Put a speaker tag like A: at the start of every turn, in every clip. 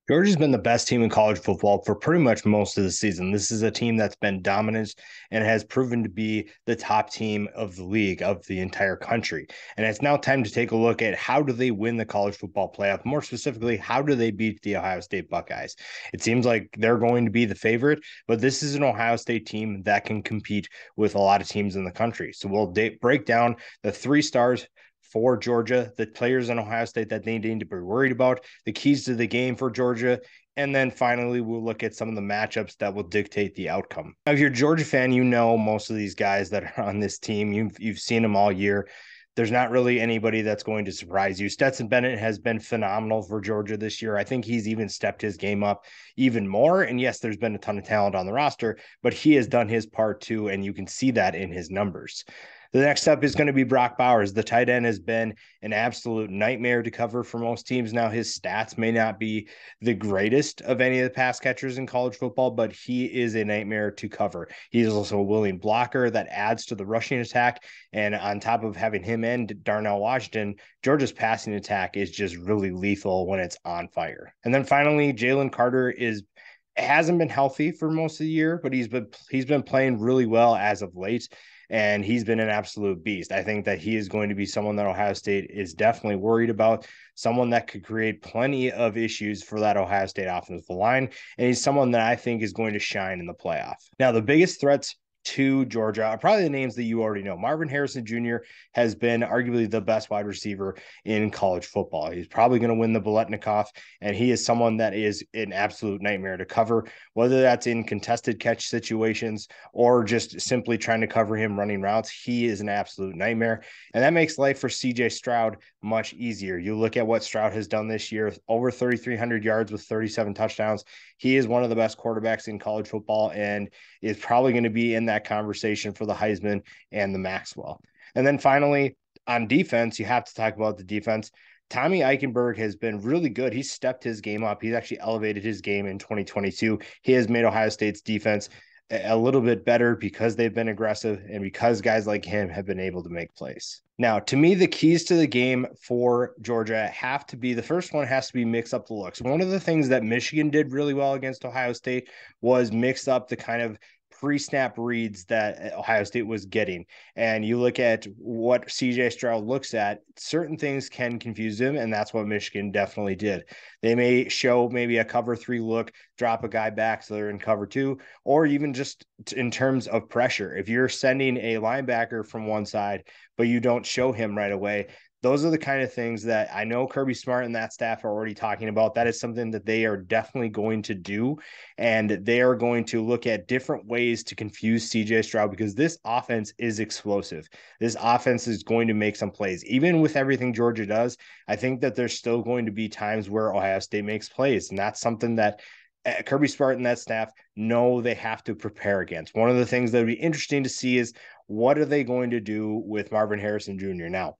A: Georgia's been the best team in college football for pretty much most of the season. This is a team that's been dominant and has proven to be the top team of the league, of the entire country. And it's now time to take a look at how do they win the college football playoff? More specifically, how do they beat the Ohio State Buckeyes? It seems like they're going to be the favorite, but this is an Ohio State team that can compete with a lot of teams in the country. So we'll break down the three stars for Georgia, the players in Ohio State that they need to be worried about, the keys to the game for Georgia, and then finally, we'll look at some of the matchups that will dictate the outcome. Now, if you're a Georgia fan, you know most of these guys that are on this team. You've seen them all year. There's not really anybody that's going to surprise you. Stetson Bennett has been phenomenal for Georgia this year. I think he's even stepped his game up even more. And yes, there's been a ton of talent on the roster, but he has done his part too, and you can see that in his numbers. The next up is going to be Brock Bowers. The tight end has been an absolute nightmare to cover for most teams. Now, his stats may not be the greatest of any of the pass catchers in college football, but he is a nightmare to cover. He's also a willing blocker that adds to the rushing attack. And on top of having him and Darnell Washington, Georgia's passing attack is just really lethal when it's on fire. And then finally, Jalen Carter hasn't been healthy for most of the year, but he's been playing really well as of late, and he's been an absolute beast. I think that he is going to be someone that Ohio State is definitely worried about, someone that could create plenty of issues for that Ohio State offensive line, and he's someone that I think is going to shine in the playoff. Now, the biggest threats to Georgia are probably the names that you already know. Marvin Harrison Jr. has been arguably the best wide receiver in college football. He's probably going to win the Biletnikoff, and he is someone that is an absolute nightmare to cover, whether that's in contested catch situations or just simply trying to cover him running routes. He is an absolute nightmare, and that makes life for CJ Stroud much easier. You look at what Stroud has done this year, over 3,300 yards with 37 touchdowns. He is one of the best quarterbacks in college football and is probably going to be in that conversation for the Heisman and the Maxwell. And then finally, on defense, you have to talk about the defense. Tommy Eichenberg has been really good. He's stepped his game up. He's actually elevated his game in 2022. He has made Ohio State's defense a little bit better because they've been aggressive and because guys like him have been able to make plays. Now, to me, the keys to the game for Georgia have to be, the first one has to be mix up the looks. One of the things that Michigan did really well against Ohio State was mix up the kind of pre-snap reads that Ohio State was getting. And you look at what CJ Stroud looks at, certain things can confuse him, and that's what Michigan definitely did. They may show maybe a cover three look, drop a guy back so they're in cover two, or even just in terms of pressure. If you're sending a linebacker from one side, but you don't show him right away, those are the kind of things that I know Kirby Smart and that staff are already talking about. That is something that they are definitely going to do. And they are going to look at different ways to confuse CJ Stroud because this offense is explosive. This offense is going to make some plays. Even with everything Georgia does, I think that there's still going to be times where Ohio State makes plays. And that's something that Kirby Smart and that staff know they have to prepare against. One of the things that would be interesting to see is what are they going to do with Marvin Harrison Jr. Now,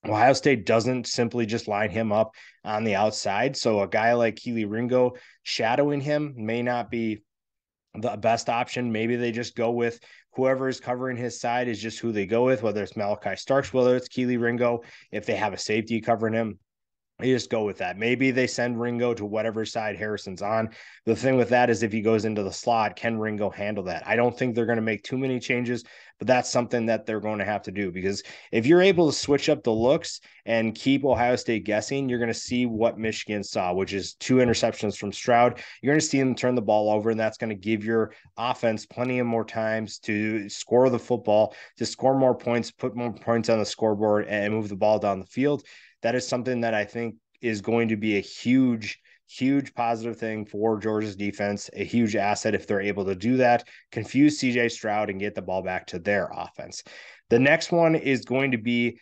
A: Ohio State doesn't simply just line him up on the outside. So a guy like Kelee Ringo shadowing him may not be the best option. Maybe they just go with whoever is covering his side is just who they go with, whether it's Malachi Starks, whether it's Kelee Ringo, if they have a safety covering him. You just go with that. Maybe they send Ringo to whatever side Harrison's on. The thing with that is if he goes into the slot, can Ringo handle that? I don't think they're going to make too many changes, but that's something that they're going to have to do because if you're able to switch up the looks and keep Ohio State guessing, you're going to see what Michigan saw, which is 2 interceptions from Stroud. You're going to see them turn the ball over, and that's going to give your offense plenty of more times to score the football, to score more points, put more points on the scoreboard, and move the ball down the field. That is something that I think is going to be a huge positive thing for Georgia's defense, a huge asset if they're able to do that, confuse CJ Stroud and get the ball back to their offense. The next one is going to be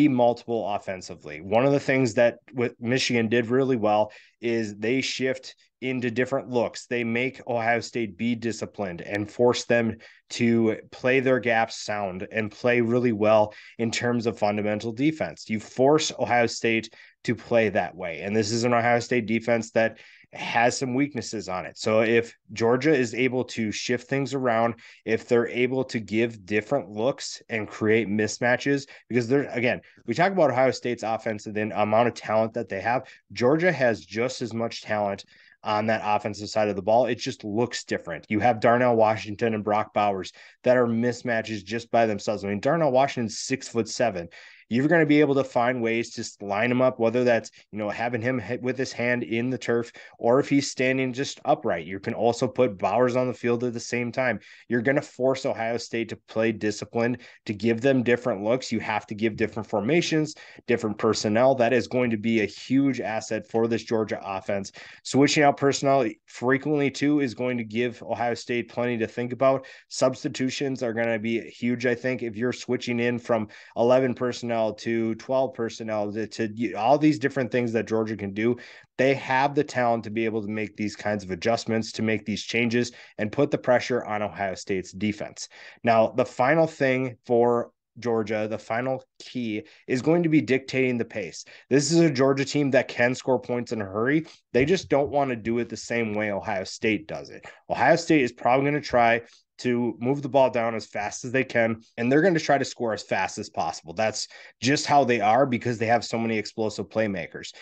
A: multiple offensively. One of the things that Michigan did really well is they shift into different looks. They make Ohio State be disciplined and force them to play their gaps sound and play really well in terms of fundamental defense. You force Ohio State to play that way. And this is an Ohio State defense that has some weaknesses on it. So if Georgia is able to shift things around, if they're able to give different looks and create mismatches, because they're, again, we talk about Ohio State's offense and the amount of talent that they have. Georgia has just as much talent on that offensive side of the ball. It just looks different. You have Darnell Washington and Brock Bowers that are mismatches just by themselves. I mean, Darnell Washington's 6'7". You're going to be able to find ways to line him up, whether that's, having him hit with his hand in the turf, or if he's standing just upright. You can also put Bowers on the field at the same time. You're going to force Ohio State to play disciplined, to give them different looks. You have to give different formations, different personnel. That is going to be a huge asset for this Georgia offense. Switching out personnel frequently, too, is going to give Ohio State plenty to think about. Substitutions are going to be huge, I think, if you're switching in from 11 personnel to 12 personnel to all these different things that Georgia can do. They have the talent to be able to make these kinds of adjustments, to make these changes and put the pressure on Ohio State's defense. Now, the final thing for Georgia, the final key, is going to be dictating the pace. This is a Georgia team that can score points in a hurry. They just don't want to do it the same way Ohio State does it. Ohio State is probably going to try to move the ball down as fast as they can, and they're going to try to score as fast as possible. That's just how they are because they have so many explosive playmakers.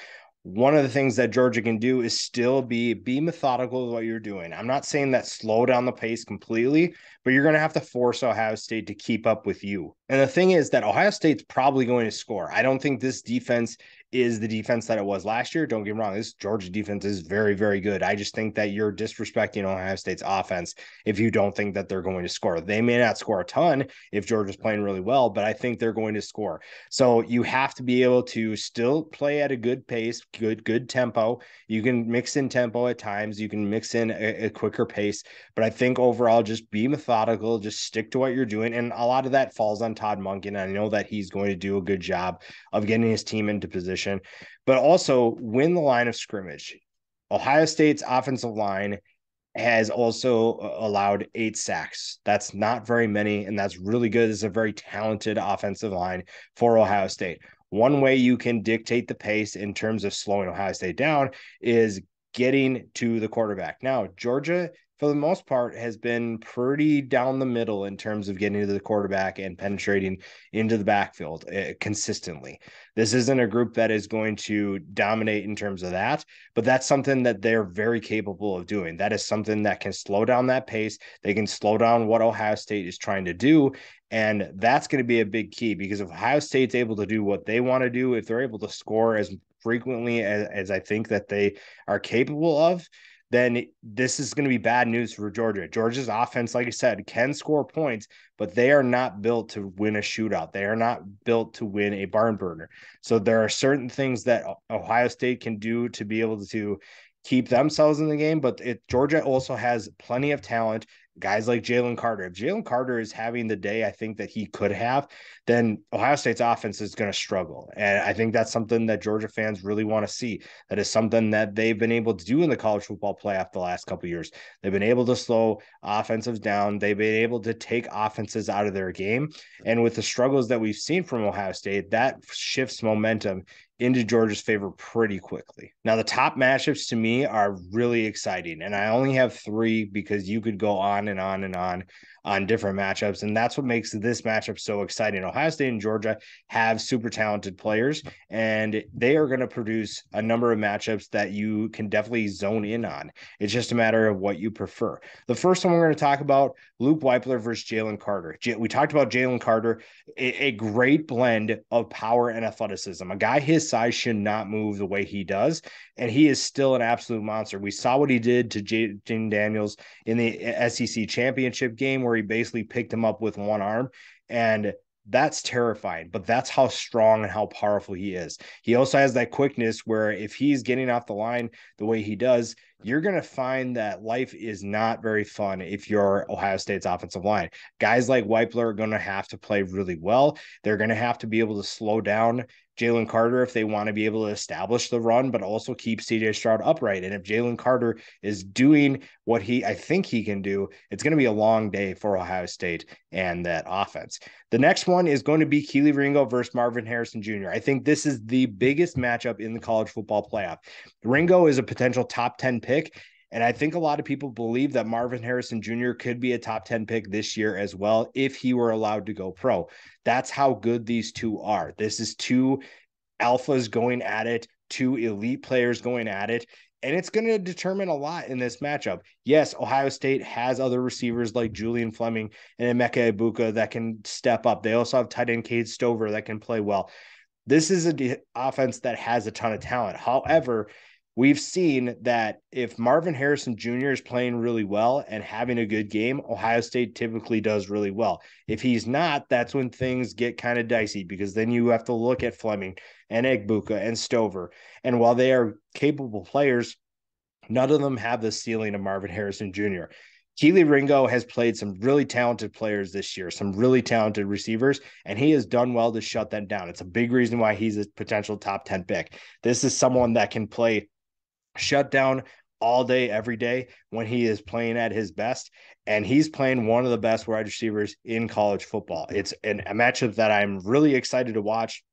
A: One of the things that Georgia can do is still be methodical with what you're doing. I'm not saying that slow down the pace completely, but you're going to have to force Ohio State to keep up with you. And the thing is that Ohio State's probably going to score. I don't think this defense is the defense that it was last year. Don't get me wrong. This Georgia defense is very, very good. I just think that you're disrespecting Ohio State's offense if you don't think that they're going to score. They may not score a ton if Georgia's playing really well, but I think they're going to score. So you have to be able to still play at a good pace, good tempo. You can mix in tempo at times. You can mix in a quicker pace. But I think overall, just be methodical, just stick to what you're doing. And a lot of that falls on Todd Monken. I know that he's going to do a good job of getting his team into position, but also win the line of scrimmage. Ohio State's offensive line has also allowed 8 sacks. That's not very many, and that's really good. It's a very talented offensive line for Ohio State. One way you can dictate the pace in terms of slowing Ohio State down is getting to the quarterback. Now, Georgia, for the most part, has been pretty down the middle in terms of getting to the quarterback and penetrating into the backfield consistently. This isn't a group that is going to dominate in terms of that, but that's something that they're very capable of doing. That is something that can slow down that pace. They can slow down what Ohio State is trying to do. And that's going to be a big key, because if Ohio State's able to do what they want to do, if they're able to score as frequently as I think that they are capable of, then this is going to be bad news for Georgia. Georgia's offense, like I said, can score points, but they are not built to win a shootout. They are not built to win a barn burner. So there are certain things that Ohio State can do to be able to keep themselves in the game, but Georgia also has plenty of talent. Guys like Jalen Carter. If Jalen Carter is having the day I think that he could have, then Ohio State's offense is going to struggle. And I think that's something that Georgia fans really want to see. That is something that they've been able to do in the college football playoff the last couple of years. They've been able to slow offensives down. They've been able to take offenses out of their game. And with the struggles that we've seen from Ohio State, that shifts momentum into Georgia's favor pretty quickly. Now, the top matchups to me are really exciting, and I only have 3 because you could go on and on and on different matchups, and that's what makes this matchup so exciting. Ohio State and Georgia have super talented players, and they are going to produce a number of matchups that you can definitely zone in on. It's just a matter of what you prefer. The first one we're going to talk about, Luke Weipler versus Jalen Carter. We talked about Jalen Carter, a great blend of power and athleticism. A guy his size should not move the way he does, and he is still an absolute monster. We saw what he did to Jaden Daniels in the SEC championship game, where he basically picked him up with one arm, and that's terrifying, but that's how strong and how powerful he is. He also has that quickness where if he's getting off the line the way he does, you're going to find that life is not very fun if you're Ohio State's offensive line. Guys like Weipler are going to have to play really well. They're going to have to be able to slow down Jalen Carter if they want to be able to establish the run, but also keep CJ Stroud upright. And if Jalen Carter is doing what I think he can do, it's going to be a long day for Ohio State and that offense. The next one is going to be Kelee Ringo versus Marvin Harrison Jr. I think this is the biggest matchup in the college football playoff. Ringo is a potential top 10 pick, and I think a lot of people believe that Marvin Harrison Jr. could be a top 10 pick this year as well if he were allowed to go pro. That's how good these two are. This is 2 alphas going at it, 2 elite players going at it. And it's going to determine a lot in this matchup. Yes, Ohio State has other receivers like Julian Fleming and Emeka Ibuka that can step up. They also have tight end Cade Stover that can play well. This is an offense that has a ton of talent. However, we've seen that if Marvin Harrison Jr. is playing really well and having a good game, Ohio State typically does really well. If he's not, that's when things get kind of dicey, because then you have to look at Fleming and Egbuka and Stover. And while they are capable players, none of them have the ceiling of Marvin Harrison Jr. Keely Ringo has played some really talented players this year, some really talented receivers, and he has done well to shut them down. It's a big reason why he's a potential top 10 pick. This is someone that can play shut down all day, every day when he is playing at his best. And he's playing one of the best wide receivers in college football. It's a matchup that I'm really excited to watch.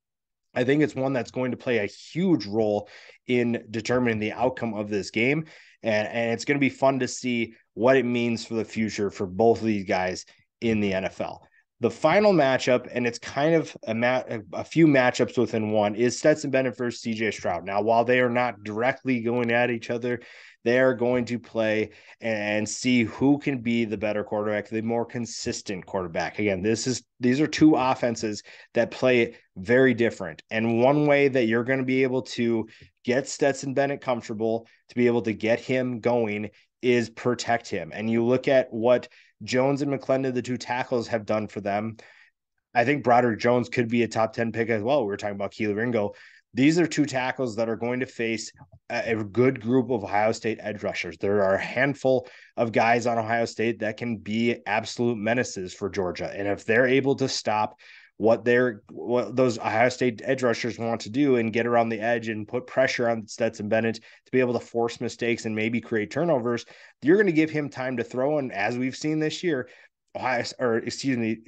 A: I think it's one that's going to play a huge role in determining the outcome of this game. And it's going to be fun to see what it means for the future for both of these guys in the NFL. The final matchup, and it's kind of a few matchups within one, is Stetson Bennett versus CJ Stroud. Now, while they are not directly going at each other, they are going to play and see who can be the better quarterback, the more consistent quarterback. Again, these are two offenses that play very different. And one way that you're going to be able to get Stetson Bennett comfortable, to be able to get him going, is protect him. And you look at what Jones and McClendon, the two tackles, have done for them. I think Broderick Jones could be a top 10 pick as well. We were talking about Keely Ringo. These are two tackles that are going to face a good group of Ohio State edge rushers. There are a handful of guys on Ohio State that can be absolute menaces for Georgia. And if they're able to stop what those Ohio State edge rushers want to do and get around the edge and put pressure on Stetson Bennett to be able to force mistakes and maybe create turnovers, you're going to give him time to throw. And as we've seen this year,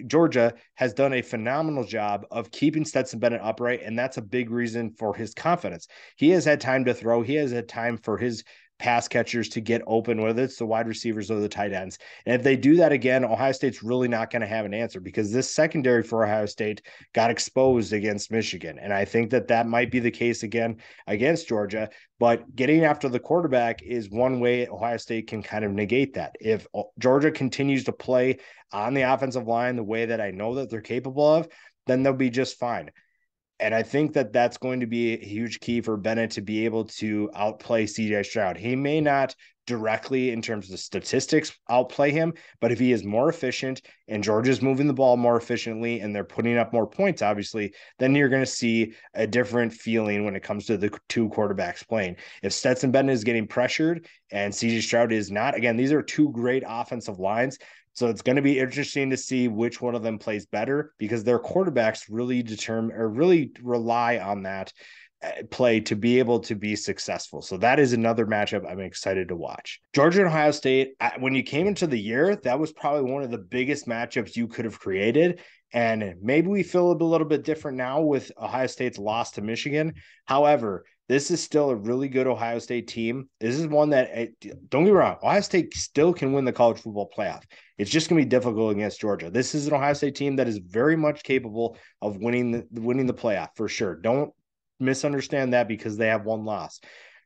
A: Georgia has done a phenomenal job of keeping Stetson Bennett upright, and that's a big reason for his confidence. He has had time to throw. He has had time for his pass catchers to get open, whether it's the wide receivers or the tight ends. And if they do that again, Ohio State's really not going to have an answer, because this secondary for Ohio State got exposed against Michigan. And I think that might be the case again against Georgia. But getting after the quarterback is one way Ohio State can kind of negate that. If Georgia continues to play on the offensive line the way that I know that they're capable of, then they'll be just fine. And I think that's going to be a huge key for Bennett to be able to outplay CJ Stroud. He may not directly, in terms of statistics, outplay him, but if he is more efficient and Georgia's moving the ball more efficiently and they're putting up more points, obviously, then you're going to see a different feeling when it comes to the two quarterbacks playing. If Stetson Bennett is getting pressured and CJ Stroud is not, again, these are two great offensive lines. So it's going to be interesting to see which one of them plays better, because their quarterbacks really determine or really rely on that play to be able to be successful. So that is another matchup I'm excited to watch. Georgia and Ohio State, when you came into the year, that was probably one of the biggest matchups you could have created. And maybe we feel a little bit different now with Ohio State's loss to Michigan. However, this is still a really good Ohio State team. This is one that, don't get me wrong, Ohio State still can win the college football playoff. It's just going to be difficult against Georgia. This is an Ohio State team that is very much capable of winning the playoff for sure. Don't misunderstand that because they have one loss.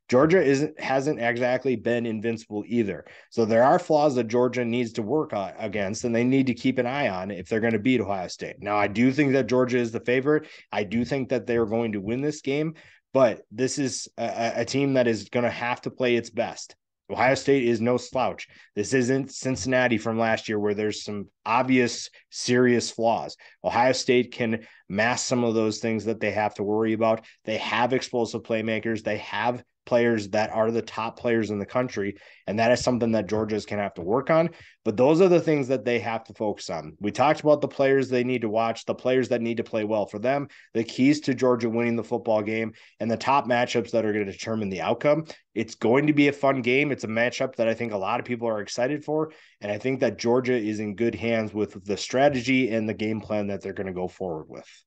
A: Georgia hasn't exactly been invincible either. So there are flaws that Georgia needs to work against, and they need to keep an eye on if they're going to beat Ohio State. Now, I do think that Georgia is the favorite. I do think that they're going to win this game, but this is a team that is going to have to play its best. Ohio State is no slouch. This isn't Cincinnati from last year where there's some obvious, serious flaws. Ohio State can mask some of those things that they have to worry about. They have explosive playmakers. They have players that are the top players in the country, and that is something that Georgia's can have to work on. But those are the things that they have to focus on. We talked about the players they need to watch, the players that need to play well for them, the keys to Georgia winning the football game, and the top matchups that are going to determine the outcome. It's going to be a fun game. It's a matchup that I think a lot of people are excited for, and I think that Georgia is in good hands with the strategy and the game plan that they're going to go forward with.